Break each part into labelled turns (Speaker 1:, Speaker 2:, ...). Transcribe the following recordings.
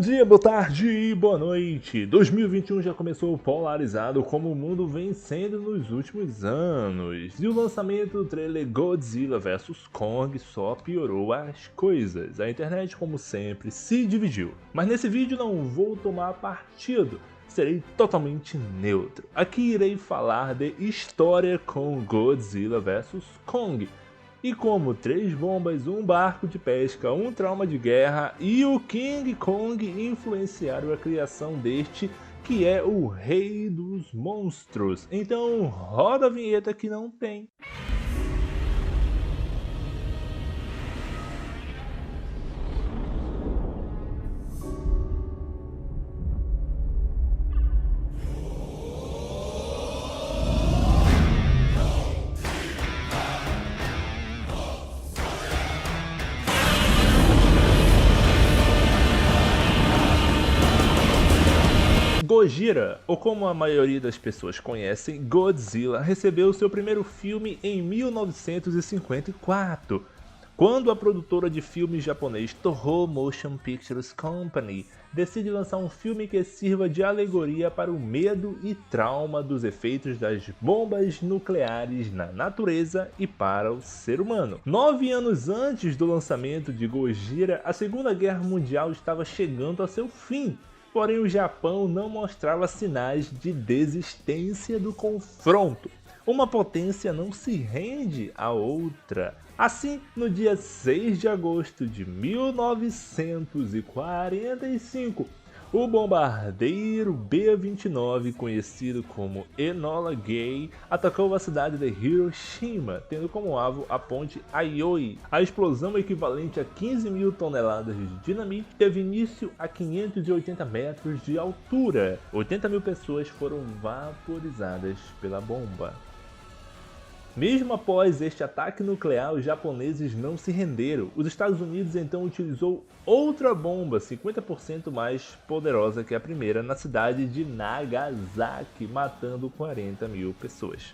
Speaker 1: dia, boa tarde e boa noite. 2021 já começou polarizado como o mundo vem sendo nos últimos anos. E o lançamento do trailer Godzilla vs Kong só piorou as coisas. A internet, como sempre, se dividiu. Mas nesse vídeo não vou tomar partido. Serei totalmente neutro. Aqui irei falar de história com Godzilla vs Kong. E como 3 bombas, um barco de pesca, um trauma de guerra e o King Kong influenciaram a criação deste, que é o rei dos monstros. Então roda a vinheta que não tem. Gojira, ou como a maioria das pessoas conhecem, Godzilla, recebeu seu primeiro filme em 1954, quando a produtora de filmes japonês Toho Motion Pictures Company decide lançar um filme que sirva de alegoria para o medo e trauma dos efeitos das bombas nucleares na natureza e para o ser humano. 9 anos antes do lançamento de Gojira, a Segunda Guerra Mundial estava chegando a seu fim. Porém, o Japão não mostrava sinais de desistência do confronto. Uma potência não se rende à outra. Assim, no dia 6 de agosto de 1945, o bombardeiro B-29, conhecido como Enola Gay, atacou a cidade de Hiroshima, tendo como alvo a ponte Aioi. A explosão, equivalente a 15 mil toneladas de dinamite, teve início a 580 metros de altura. 80 mil pessoas foram vaporizadas pela bomba. Mesmo após este ataque nuclear, os japoneses não se renderam. Os Estados Unidos então utilizou outra bomba 50% mais poderosa que a primeira na cidade de Nagasaki, matando 40 mil pessoas.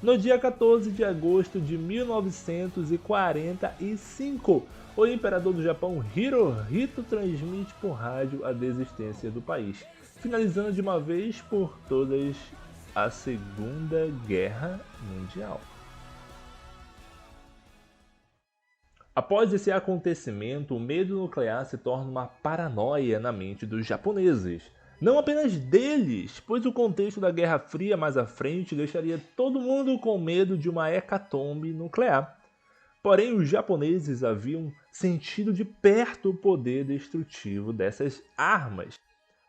Speaker 1: No dia 14 de agosto de 1945, o imperador do Japão Hirohito transmite por rádio a desistência do país, finalizando de uma vez por todas a Segunda Guerra Mundial. Após esse acontecimento, o medo nuclear se torna uma paranoia na mente dos japoneses. Não apenas deles, pois o contexto da Guerra Fria mais à frente deixaria todo mundo com medo de uma hecatombe nuclear. Porém, os japoneses haviam sentido de perto o poder destrutivo dessas armas.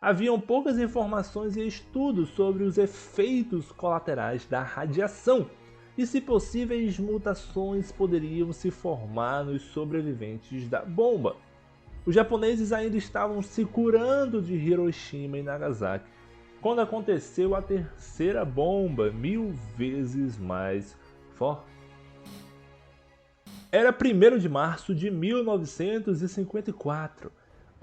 Speaker 1: Haviam poucas informações e estudos sobre os efeitos colaterais da radiação e se possíveis mutações poderiam se formar nos sobreviventes da bomba. Os japoneses ainda estavam se curando de Hiroshima e Nagasaki, quando aconteceu a terceira bomba, 1000 vezes mais forte. Era 1º de março de 1954.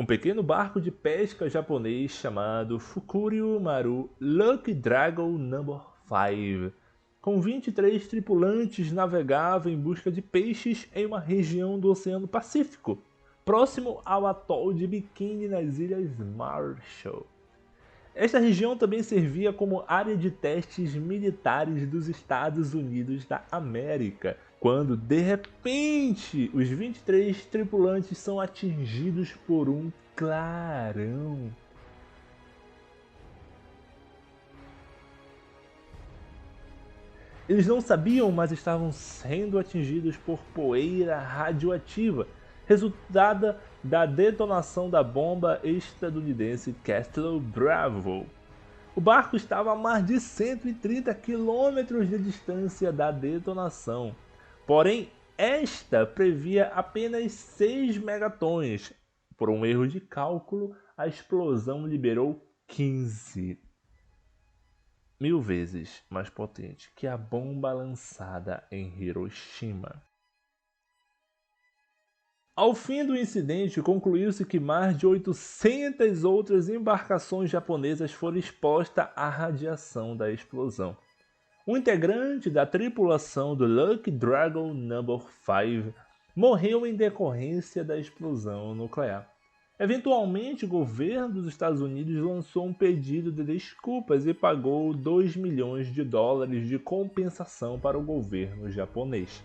Speaker 1: Um pequeno barco de pesca japonês chamado Fukuryu Maru Lucky Dragon No. 5, com 23 tripulantes, navegava em busca de peixes em uma região do Oceano Pacífico, próximo ao atol de Bikini nas Ilhas Marshall. Esta região também servia como área de testes militares dos Estados Unidos da América, quando de repente os 23 tripulantes são atingidos por um clarão. Eles não sabiam, mas estavam sendo atingidos por poeira radioativa, resultada da detonação da bomba estadunidense Castle Bravo. O barco estava a mais de 130 km de distância da detonação, porém esta previa apenas 6 megatons. Por um erro de cálculo, a explosão liberou 15 mil vezes mais potente que a bomba lançada em Hiroshima. Ao fim do incidente, concluiu-se que mais de 800 outras embarcações japonesas foram expostas à radiação da explosão. Um integrante da tripulação do Lucky Dragon No. 5 morreu em decorrência da explosão nuclear. Eventualmente, o governo dos Estados Unidos lançou um pedido de desculpas e pagou 2 milhões de dólares de compensação para o governo japonês.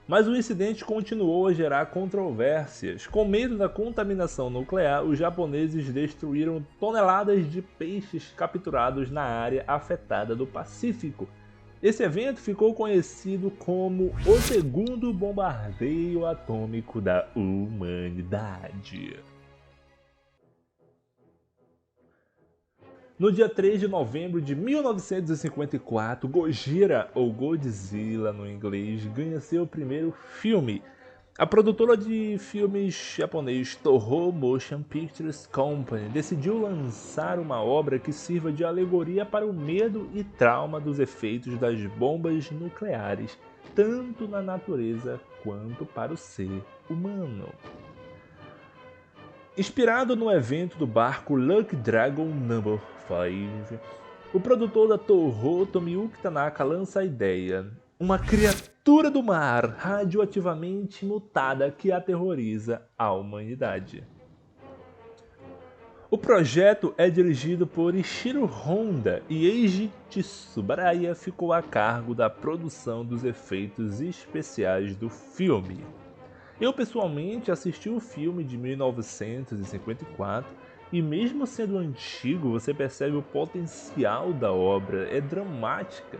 Speaker 1: Mas o incidente continuou a gerar controvérsias. Com medo da contaminação nuclear, os japoneses destruíram toneladas de peixes capturados na área afetada do Pacífico. Esse evento ficou conhecido como o segundo bombardeio atômico da humanidade. No dia 3 de novembro de 1954, Gojira, ou Godzilla no inglês, ganha seu primeiro filme. A produtora de filmes japonês Toho Motion Pictures Company decidiu lançar uma obra que sirva de alegoria para o medo e trauma dos efeitos das bombas nucleares, tanto na natureza quanto para o ser humano. Inspirado no evento do barco Lucky Dragon No. 5, o produtor da Toho, Tomiyuki Tanaka, lança a ideia: uma criatura do mar radioativamente mutada que aterroriza a humanidade. O projeto é dirigido por Ishiro Honda e Eiji Tsuburaya ficou a cargo da produção dos efeitos especiais do filme. Eu pessoalmente assisti o filme de 1954 e mesmo sendo antigo, você percebe o potencial da obra, é dramática.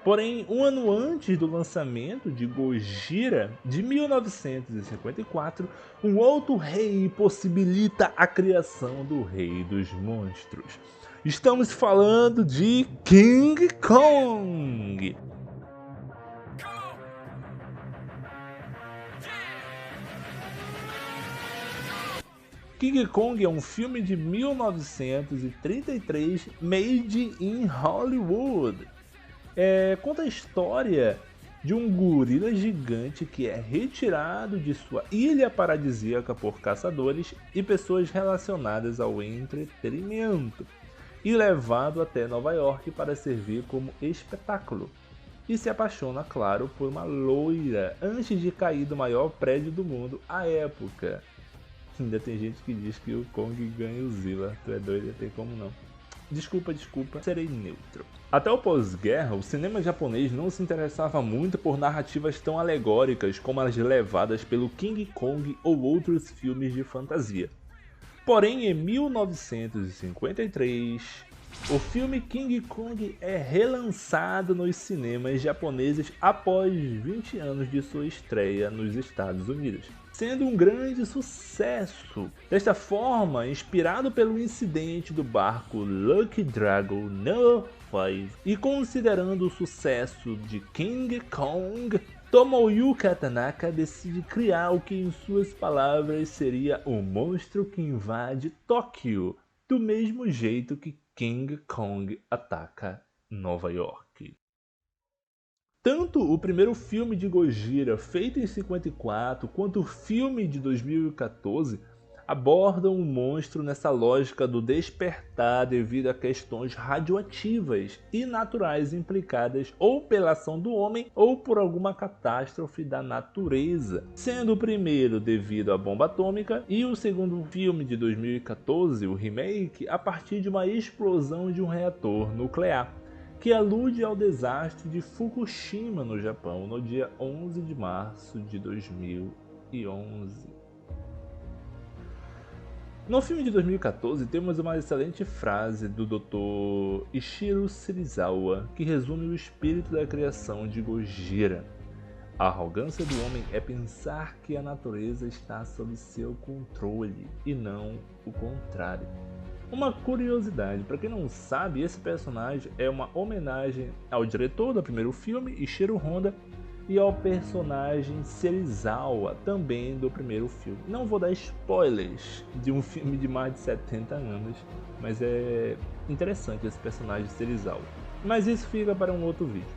Speaker 1: Porém, um ano antes do lançamento de Gojira, de 1954, um outro rei possibilita a criação do Rei dos Monstros. Estamos falando de King Kong! King Kong é um filme de 1933 made in Hollywood. Conta a história de um gorila gigante que é retirado de sua ilha paradisíaca por caçadores e pessoas relacionadas ao entretenimento e levado até Nova York para servir como espetáculo. E se apaixona, claro, por uma loira antes de cair do maior prédio do mundo à época. Ainda tem gente que diz que o Kong ganha o Zilla. Tu é doido, tem como não. Desculpa, serei neutro. Até o pós-guerra, o cinema japonês não se interessava muito por narrativas tão alegóricas como as levadas pelo King Kong ou outros filmes de fantasia. Porém, em 1953, o filme King Kong é relançado nos cinemas japoneses após 20 anos de sua estreia nos Estados Unidos, sendo um grande sucesso. Desta forma, inspirado pelo incidente do barco Lucky Dragon No. 5 e considerando o sucesso de King Kong, Tomoyuki Tanaka decide criar o que, em suas palavras, seria o monstro que invade Tóquio, do mesmo jeito que King Kong ataca Nova York. Tanto o primeiro filme de Gojira, feito em 54, quanto o filme de 2014 abordam o monstro nessa lógica do despertar devido a questões radioativas e naturais implicadas ou pela ação do homem ou por alguma catástrofe da natureza, sendo o primeiro devido à bomba atômica e o segundo filme de 2014, o remake, a partir de uma explosão de um reator nuclear, que alude ao desastre de Fukushima no Japão no dia 11 de março de 2011. No filme de 2014 temos uma excelente frase do Dr. Ishiro Serizawa que resume o espírito da criação de Gojira. A arrogância do homem é pensar que a natureza está sob seu controle e não o contrário. Uma curiosidade, para quem não sabe, esse personagem é uma homenagem ao diretor do primeiro filme, Ishiro Honda, e ao personagem Serizawa, também do primeiro filme. Não vou dar spoilers de um filme de mais de 70 anos, mas é interessante esse personagem Serizawa. Mas isso fica para um outro vídeo.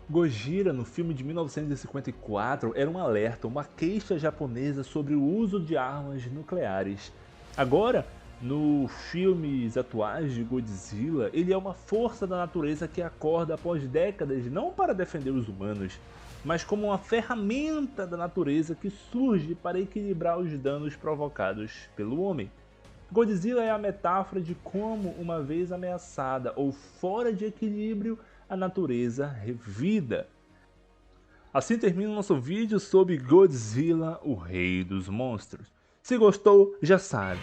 Speaker 1: Gojira, no filme de 1954, era um alerta, uma queixa japonesa sobre o uso de armas nucleares. Agora, nos filmes atuais de Godzilla, ele é uma força da natureza que acorda após décadas não para defender os humanos, mas como uma ferramenta da natureza que surge para equilibrar os danos provocados pelo homem. Godzilla é a metáfora de como, uma vez ameaçada ou fora de equilíbrio, a natureza revida. Assim termina o nosso vídeo sobre Godzilla, o Rei dos Monstros. Se gostou, já sabe,